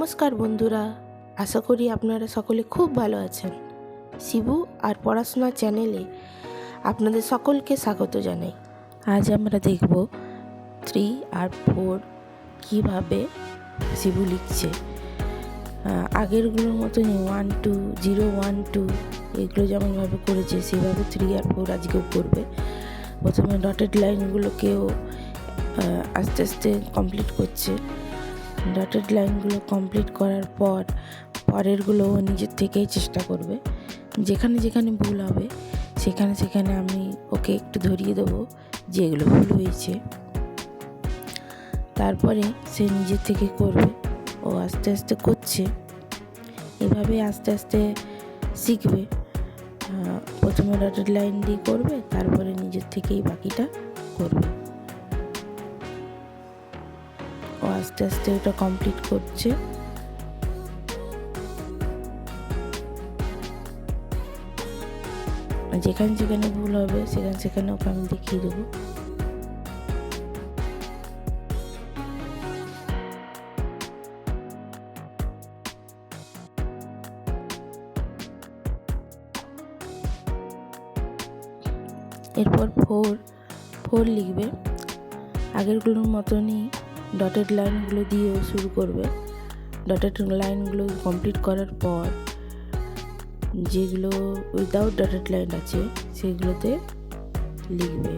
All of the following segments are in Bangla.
নমস্কার বন্ধুরা, আশা করি আপনারা সকলে খুব ভালো আছেন। শিবু আর পড়াশোনা চ্যানেলে আপনাদের সকলকে স্বাগত জানাই। আজ আমরা দেখব 3 আর 4 কীভাবে শিবু লিখছে। আগেরগুলোর মতনই 1 2 0 1 2 এগুলো যেমনভাবে করেছে সেভাবে 3 আর 4 আজকেও করবে। প্রথমে ডটেড লাইনগুলোকেও আস্তে আস্তে কমপ্লিট করছে। ডটেড লাইনগুলো কমপ্লিট করার পর পরেরগুলো নিজের থেকেই চেষ্টা করবে। যেখানে যেখানে ভুল হবে সেখানে সেখানে আমি ওকে একটু ধরিয়ে দেবো যে এগুলো ভুল হয়েছে, তারপরে সে নিজের থেকে করবে। ও আস্তে আস্তে করছে, এভাবে আস্তে আস্তে শিখবে। প্রথমে ডটেড লাইন দিয়ে করবে, তারপরে নিজের থেকেই বাকিটা করবে। ও আস্তে আস্তে ওটা কমপ্লিট করছে। যেখানে যেখানে ভুল হবে সেখানে সেখানে ওকে আমি দেখিয়ে দেবো। এরপর 4 লিখবে। আগেরগুলোর মতনই ডটেড লাইনগুলো দিয়েও শুরু করবে। ডটেড লাইনগুলো কমপ্লিট করার পর যেগুলো উইদাউট ডটেড লাইন আছে সেগুলোতে লিখবে।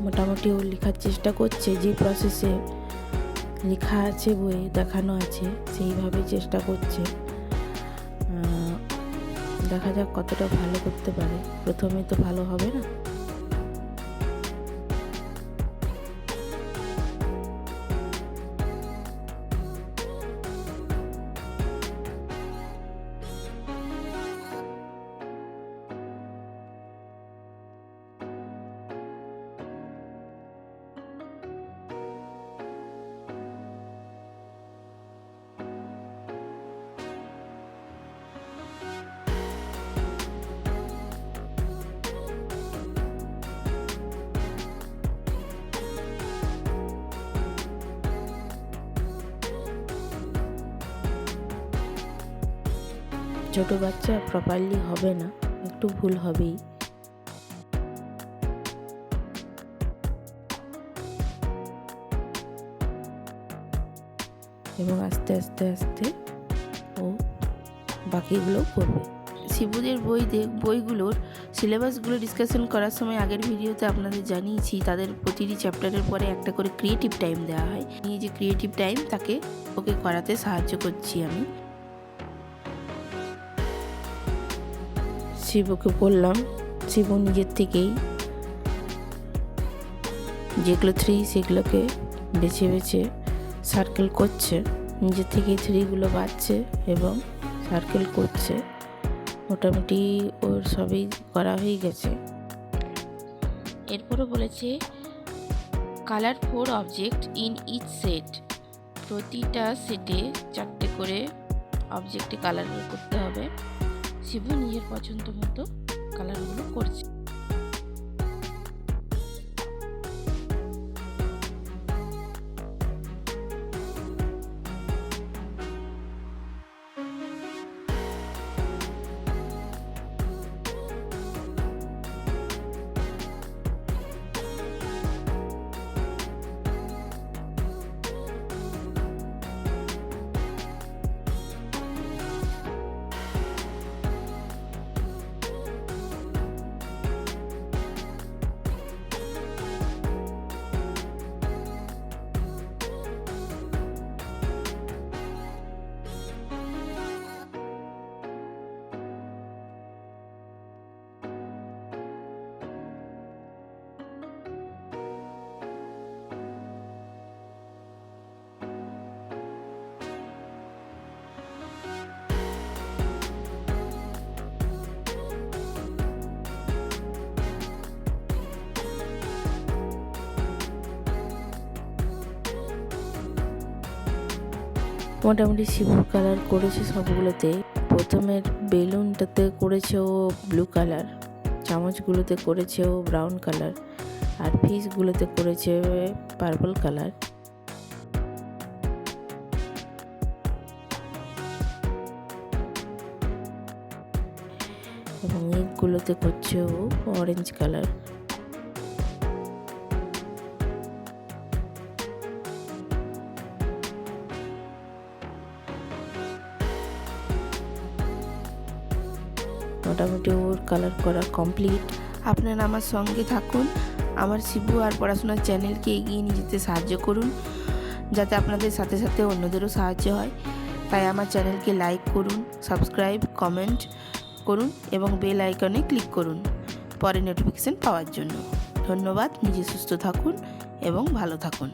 মোটামুটি ও লেখার চেষ্টা করছে, যে প্রসেসে লেখা আছে বইয়ে দেখানো আছে সেইভাবে চেষ্টা করছে। দেখা যাক কতটা ভালো করতে পারে। প্রথমে তো ভালো হবে না। ছোট বাচ্চা প্রপারলি হবে না, একটু ভুল হবেই। এবং আস্তে আস্তে আস্তে ও বাকিগুলো করবে। শিবুদের বইগুলোর সিলেবাসগুলো ডিসকাশন করার সময় আগের ভিডিওতে আপনাদের জানিয়েছি, তাদের প্রতিটি চ্যাপ্টারের পরে একটা করে ক্রিয়েটিভ টাইম দেওয়া হয়। এই যে ক্রিয়েটিভ টাইম তাকে ওকে করাতে সাহায্য করছি আমি। শিবুকে বললাম, শিবু নিজের থেকেই যেগুলো 3 সেগুলোকে বেছে বেছে সার্কেল করছে। নিজের থেকেই 3গুলো বাঁচছে এবং সার্কেল করছে। মোটামুটি ওর সবই করা হয়ে গেছে। এরপরও বলেছে colour 4 object in each set. প্রতিটা সেটে 4টে করে অবজেক্টে কালার করতে হবে। শিবু নিজের পছন্দ মতো কালারগুলো করছে। মোটামুটি শিবুর কালার করেছে সবগুলোতে। প্রথমের বেলুনটাতে করেছে ও ব্লু কালার, চামচগুলোতে করেছে ও ব্রাউন কালার, আর ফিশগুলোতে করেছে পার্পল কালার। এবং এগুলোতে করছে ও অরেঞ্জ কালার। মোটামুটি ওর কালার করা কমপ্লিট। আপনারা আমার সঙ্গে থাকুন, আমার শিবু আর পড়াশোনার চ্যানেলকে এগিয়ে নিয়ে যেতে সাহায্য করুন, যাতে আপনাদের সাথে সাথে অন্যদেরও সাহায্য হয়। তাই আমার চ্যানেলকে লাইক করুন, সাবস্ক্রাইব, কমেন্ট করুন এবং বেল আইকনে ক্লিক করুন পরে নোটিফিকেশন পাওয়ার জন্য। ধন্যবাদ। নিজে সুস্থ থাকুন এবং ভালো থাকুন।